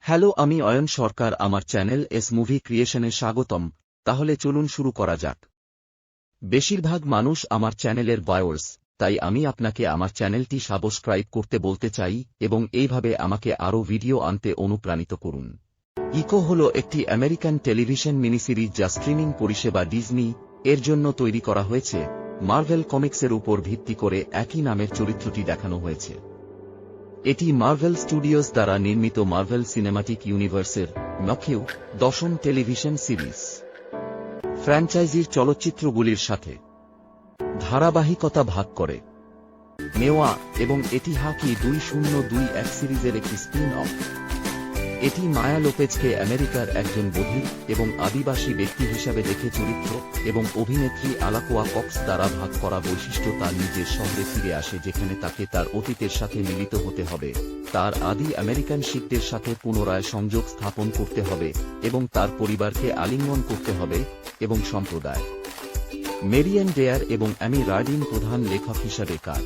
Hello, আমি অয়ন সরকার। আমার channel S movie ক্রিয়েশনে স্বাগতম। তাহলে চলুন শুরু করা যাক। বেশিরভাগ মানুষ আমার চ্যানেলের ভাইওয়ার্স, তাই আমি আপনাকে আমার চ্যানেলটি সাবস্ক্রাইব করতে বলতে চাই এবং এইভাবে আমাকে আরও ভিডিও আনতে অনুপ্রাণিত করুন। ইকো হল একটি আমেরিকান টেলিভিশন মিনিসিরিজ যা স্ট্রিমিং পরিষেবা ডিজনি এর জন্য তৈরি করা হয়েছে। মার্ভেল কমিক্সের উপর ভিত্তি করে একই নামের চরিত্রটি দেখানো হয়েছে। এটি মার্ভেল স্টুডিওস দ্বারা নির্মিত মার্ভেল সিনেমাটিক ইউনিভার্সের নকেও 10ম টেলিভিশন সিরিজ। ফ্র্যাঞ্চাইজির চলচ্চিত্রগুলির সাথে ধারাবাহিকতা ভাগ করে নেওয়া এবং এটি হাকি 2021 সিরিজের একটি স্পিন অফ। এটি মায়া লোপেজকে আমেরিকার একজন বধির এবং আদিবাসী ব্যক্তি হিসাবে দেখে চরিত্র এবং অভিনেত্রী আলাকোয়া কক্স দ্বারা ভাগ করা বৈশিষ্ট্য তার নিজের শহরে ফিরে আসে, যেখানে তাকে তার অতীতের সাথে মিলিত হতে হবে, তার আদি আমেরিকান শিকদের সাথে পুনরায় সংযোগ স্থাপন করতে হবে এবং তার পরিবারকে আলিঙ্গন করতে হবে এবং সম্প্রদায়। মেরিয়ান ডেয়ার এবং অ্যামি রার্ডিন প্রধান লেখক হিসাবে কাজ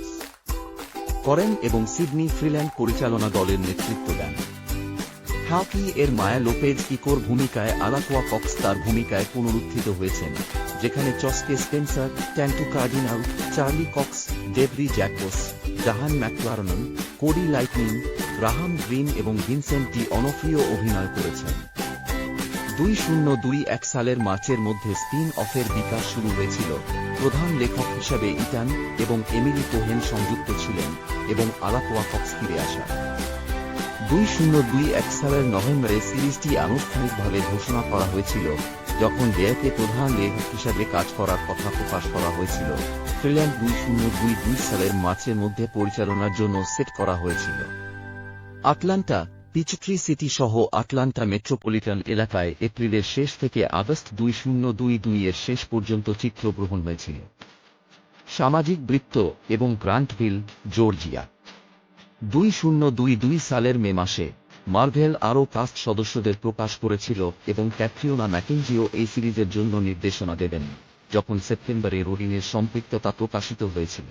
করেন এবং সিডনি ফ্রিল্যান্ড পরিচালনা দলের নেতৃত্ব দেন। হাকি এর মায়া লোপেজ ইকোর ভূমিকায়, আলাকোয়া কক্স তার ভূমিকায় পুনরুত্থিত হয়েছেন, যেখানে চস্কে স্পেন্সার, ট্যান্টু কার্ডিনাল, চার্লি কক্স, ডেভরি জ্যাকোস, জাহান ম্যাকলারনন, কোডি লাইটনিং, গ্রাহাম গ্রিন এবং ভিনসেন্ট ডি অনফ্রিও অভিনয় করেছেন। 2021 সালের মার্চের মধ্যে স্পিন অফের বিকাশ শুরু হয়েছিল। প্রধান লেখক হিসাবে ইটান এবং এমিলি কোহেন সংযুক্ত ছিলেন এবং আলাকোয়া কক্স ফিরে আসা। 2021 সালের নভেম্বরে সিরিজটি আনুষ্ঠানিকভাবে ঘোষণা করা হয়েছিল, যখন ডেয়ারকে প্রধান লেখক হিসাবে কাজ করার কথা প্রকাশ করা হয়েছিল। ফ্রিল্যান্ড 2022 সালের মার্চের মধ্যে পরিচালনার জন্য সেট করা হয়েছিল। আটলান্টা, পিচট্রি সিটি সহ আটলান্টা মেট্রোপলিটন এলাকায় এপ্রিলের শেষ থেকে আগস্ট 2022 এর শেষ পর্যন্ত চিত্রগ্রহণ হয়েছিল। সামাজিক বৃত্ত এবং গ্রান্টভিল, জর্জিয়া। 2022 সালের মে মাসে মার্ভেল আরও কাস্ট সদস্যদের প্রকাশ করেছিল এবং ক্যাটরিনা ম্যাকেঞ্জিও এই সিরিজের জন্য নির্দেশনা দেবেন, যখন সেপ্টেম্বরে রোহিনের সম্পৃক্ততা প্রকাশিত হয়েছিল।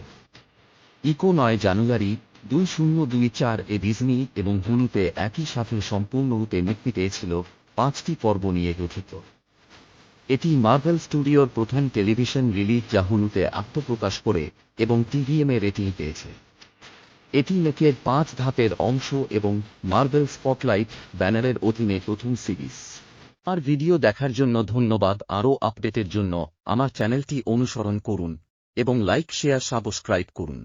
ইকো 9 জানুয়ারি 2024 এ ডিজনি এবং হুলুতে একই সাথে সম্পূর্ণরূপে মুক্তি পেয়েছিল, 5টি পর্ব নিয়ে গঠিত। এটি মার্ভেল স্টুডিওর প্রধান টেলিভিশন রিলিজ যা হুলুতে আত্মপ্রকাশ করে এবং টিভিএমে রেটিং পেয়েছে। এটি নেকের 5 ধাপের অংশ এবং মার্ভেল স্পটলাইট ব্যানারের অধীনে প্রথম সিরিজ। আর ভিডিও দেখার জন্য ধন্যবাদ। আরও আপডেটের জন্য আমার চ্যানেলটি অনুসরণ করুন এবং লাইক, শেয়ার, সাবস্ক্রাইব করুন।